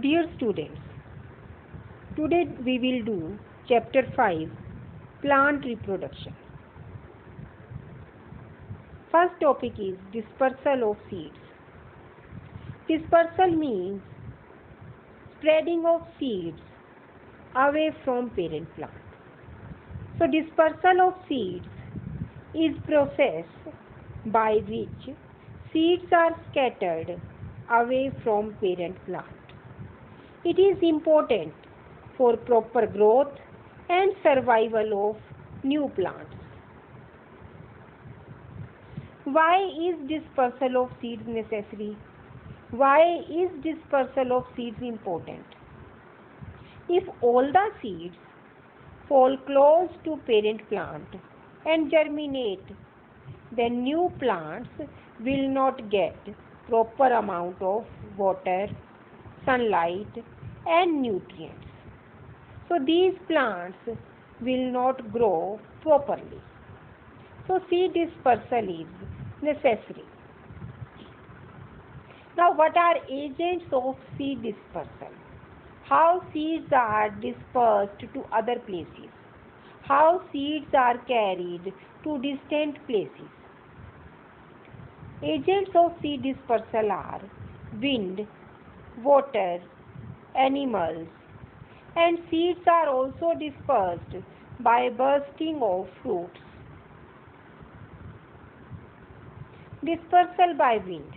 Dear students, today we will do chapter 5, plant reproduction. First topic is dispersal of seeds. Dispersal means spreading of seeds away from parent plant. So dispersal of seeds is process by which seeds are scattered away from parent plant. It is important for proper growth and survival of new plants. Why is dispersal of seeds necessary? Why is dispersal of seeds important? If all the seeds fall close to parent plant and germinate, then new plants will not get proper amount of water, sunlight and nutrients. So these plants will not grow properly. So seed dispersal is necessary. Now what are agents of seed dispersal? How seeds are dispersed to other places? How seeds are carried to distant places? Agents of seed dispersal are wind, water, animals, and seeds are also dispersed by bursting of fruits. Dispersal by wind.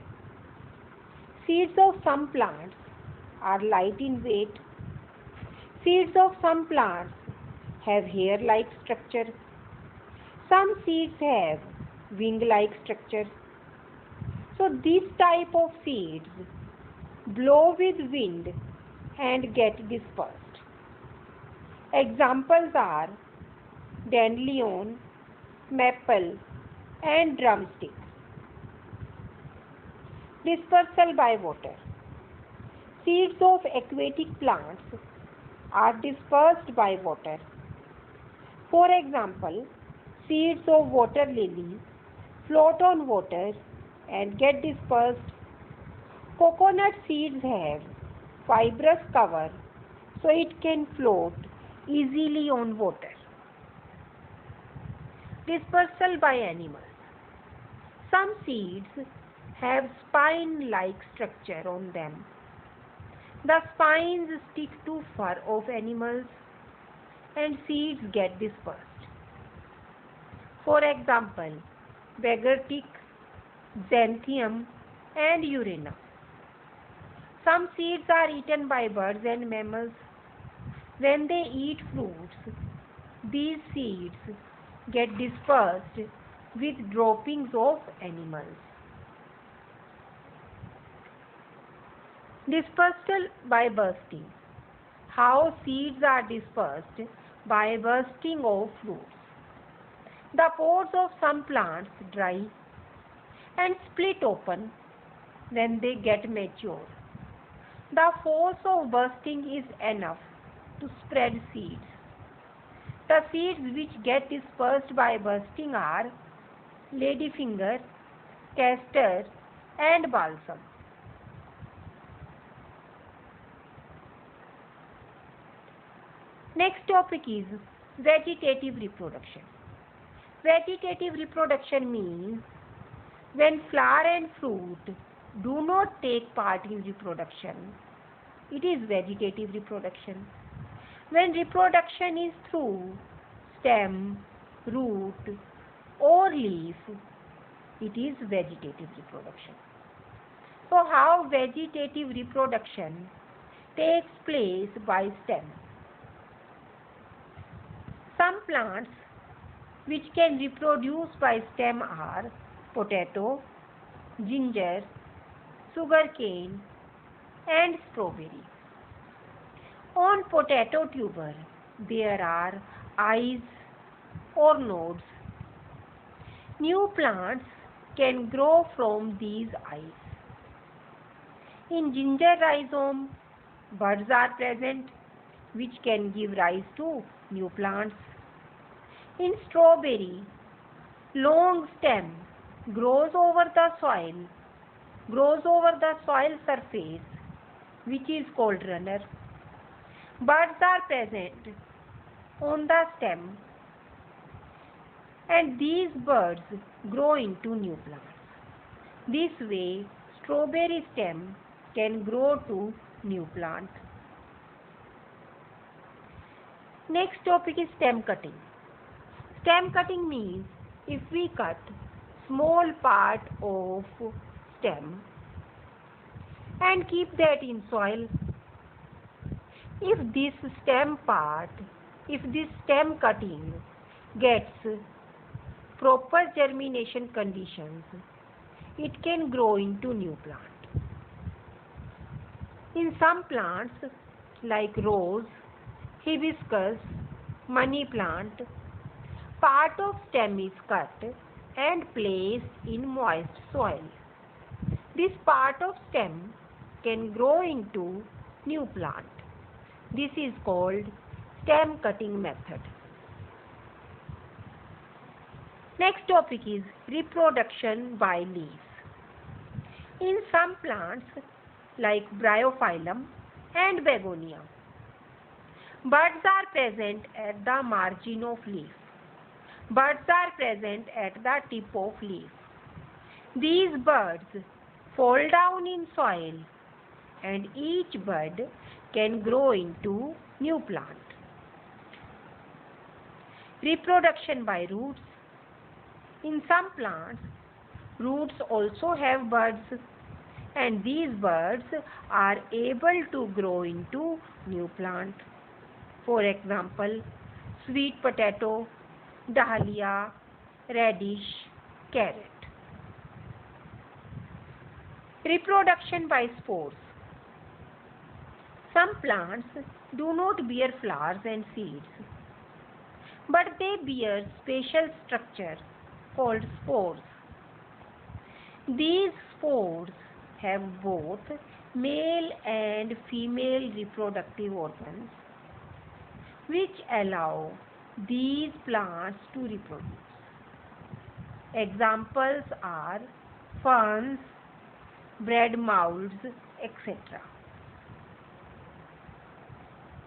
Seeds of some plants are light in weight. Seeds of some plants have hair-like structure. Some seeds have wing-like structure. So this type of seeds blow with wind and get dispersed. Examples are dandelion, maple and drumstick. Dispersal by water. Seeds of aquatic plants are dispersed by water. For example, seeds of water lily float on water and get dispersed. Coconut seeds have fibrous cover so it can float easily on water. Dispersal by animals. Some seeds have spine-like structure on them. The spines stick to fur of animals and seeds get dispersed. For example, beggar tick, xanthium and urena. Some seeds are eaten by birds and mammals. When they eat fruits, these seeds get dispersed with droppings of animals. Dispersal by bursting. How seeds are dispersed by bursting of fruits. The pods of some plants dry and split open when they get mature. The force of bursting is enough to spread seeds. The seeds which get dispersed by bursting are ladyfinger, castor and balsam. Next topic is vegetative reproduction. Vegetative reproduction means when flower and fruit do not take part in reproduction, it is vegetative reproduction. When reproduction is through stem, root or leaf, it is vegetative reproduction. So how vegetative reproduction takes place by stem? Some plants which can reproduce by stem are potato, ginger, sugarcane and strawberry. On potato tuber, there are eyes or nodes. New plants can grow from these eyes. In ginger rhizome, buds are present which can give rise to new plants. In strawberry, long stem grows over the soil surface which is called runner. Buds are present on the stem, and these buds grow into new plants. This way, strawberry stem can grow to new plant. Next topic is stem cutting. Stem cutting means if we cut small part of stem and keep that in soil. If this stem cutting gets proper germination conditions, it can grow into new plant. In some plants like rose, hibiscus, money plant, part of stem is cut and placed in moist soil. This part of stem can grow into new plant. This is called stem cutting method. Next topic is reproduction by leaves. In some plants like Bryophyllum and Begonia, buds are present at the margin of leaf. Buds are present at the tip of leaf. These buds fall down in soil, and each bud can grow into new plant. Reproduction by roots. In some plants, roots also have buds, and these buds are able to grow into new plant. For example, sweet potato, dahlia, radish, carrot. Reproduction by spores. Some plants do not bear flowers and seeds, but they bear special structure called spores. These spores have both male and female reproductive organs, which allow these plants to reproduce. Examples are ferns, bread moulds, etc.